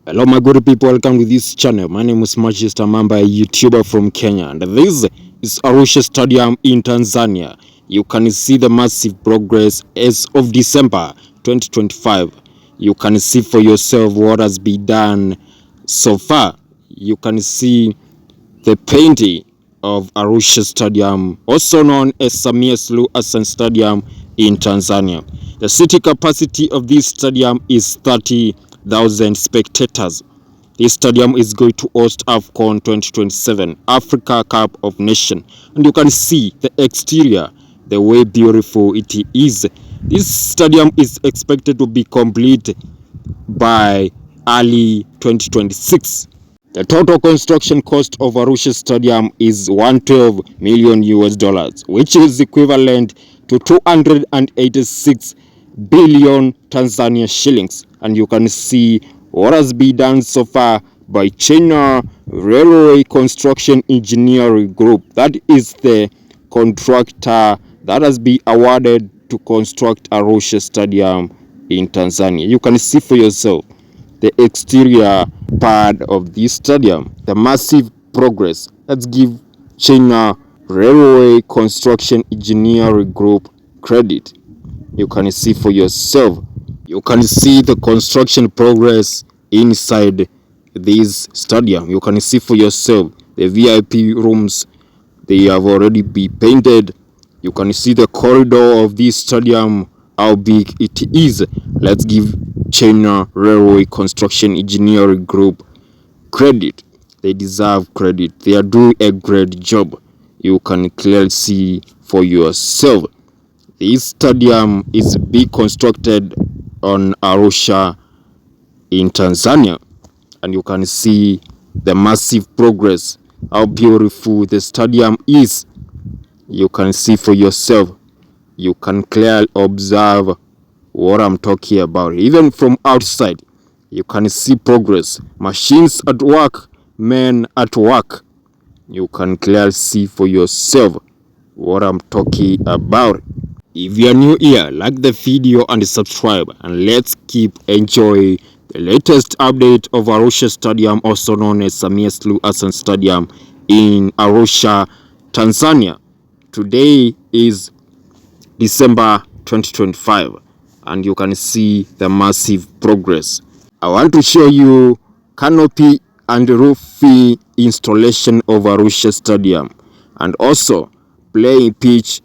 Hello my good people, welcome to this channel. My name is Mamba, a YouTuber from Kenya, and this is ARUSHA Stadium in Tanzania. You can see the massive progress as of December 2025. You can see for yourself what has been done so far. You can see the painting of ARUSHA Stadium, also known as Samia Suluhu Hassan Stadium in Tanzania. The seating capacity of this stadium is 30,000 spectators. This stadium is going to host AFCON 2027, Africa Cup of Nations. And you can see the exterior, the way beautiful it is. This stadium is expected to be complete by early 2026. The total construction cost of ARUSHA Stadium is $112 million, which is equivalent to 286 billion Tanzania shillings. And you can see what has been done so far by China Railway Construction Engineering Group. That is the contractor that has been awarded to construct ARUSHA Stadium in Tanzania. You can see for yourself the exterior part of this stadium, the massive progress. Let's give China Railway Construction Engineering Group credit. You can see for yourself. You can see the construction progress inside this stadium. You can see for yourself the VIP rooms, they have already been painted. You can see the corridor of this stadium, how big it is. Let's give China Railway Construction Engineering Group credit. They deserve credit. They are doing a great job. You can clearly see for yourself. This stadium is being constructed on ARUSHA in Tanzania, and you can see the massive progress, how beautiful the stadium is. You can see for yourself. You can clearly observe what I'm talking about. Even from outside, you can see progress. Machines at work, men at work. You can clearly see for yourself what I'm talking about. If you are new here, like the video and subscribe, and let's keep enjoying the latest update of ARUSHA Stadium, also known as Samia Suluhu Hassan Stadium in ARUSHA, Tanzania. Today is December 2025, and you can see the massive progress. I want to show you canopy and roof installation of ARUSHA Stadium, and also playing pitch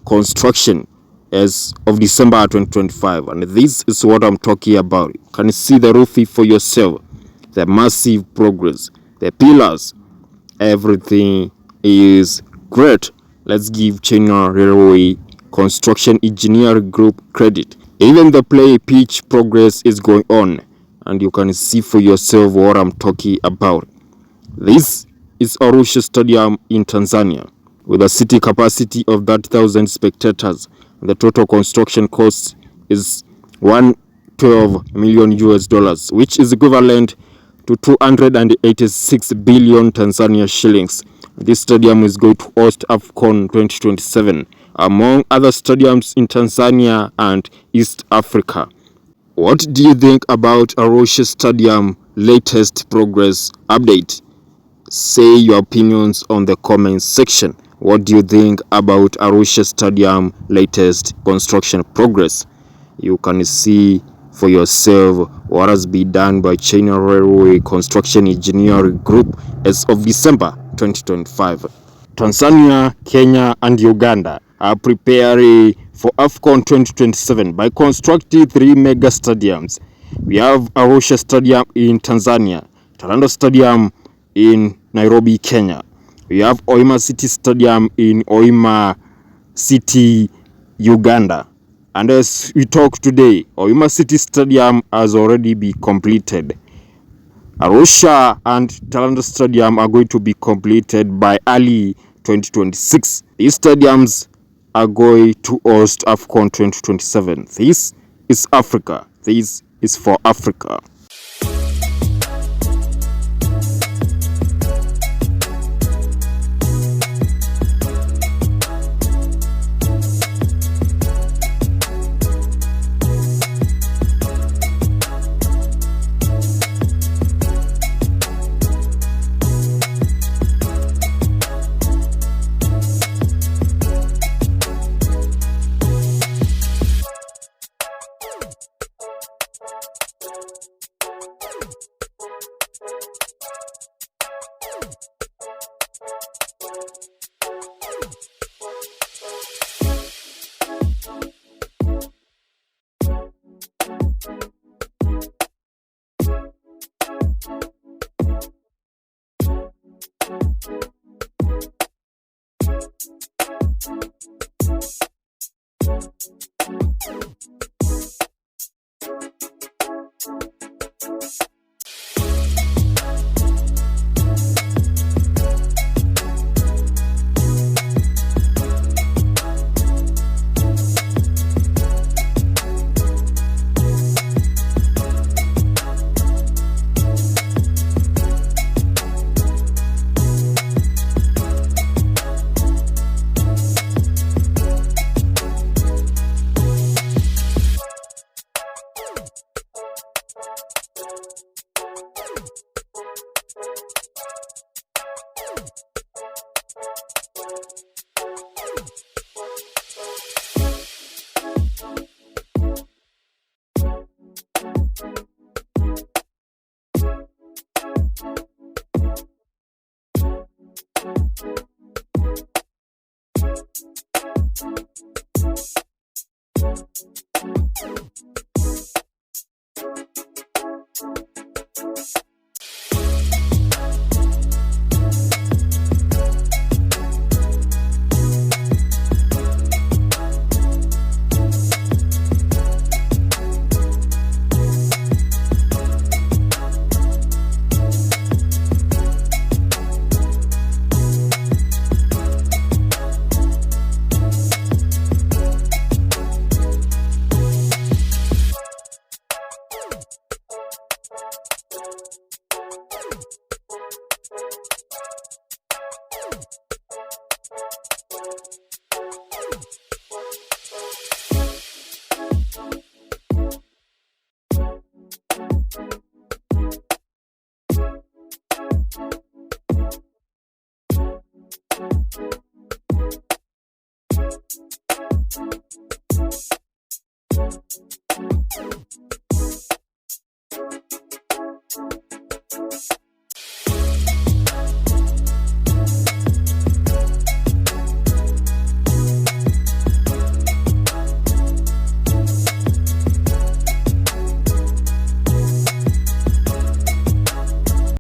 construction as of December 2025, and this is what I'm talking about. You can see the roof for yourself, the massive progress, the pillars, everything is great. Let's give China Railway Construction Engineering Group credit. Even the play pitch progress is going on, and you can see for yourself what I'm talking about. This is ARUSHA Stadium in Tanzania with a city capacity of 30,000 spectators. The total construction cost is $112 million, which is equivalent to 286 billion Tanzania shillings. This stadium is going to host AFCON 2027, among other stadiums in Tanzania and East Africa. What do you think about ARUSHA Stadium latest progress update? Say your opinions on the comment section. What do you think about ARUSHA Stadium latest construction progress? You can see for yourself what has been done by China Railway Construction Engineering Group as of December 2025. Tanzania, Kenya, and Uganda are preparing for AFCON 2027 by constructing 3 mega stadiums. We have ARUSHA Stadium in Tanzania, Talanda Stadium in Nairobi, Kenya. We have Hoima City Stadium in Hoima City, Uganda. And as we talk today, Hoima City Stadium has already been completed. ARUSHA and Talanda Stadium are going to be completed by early 2026. These stadiums are going to host AFCON 2027. This is Africa. This is for Africa.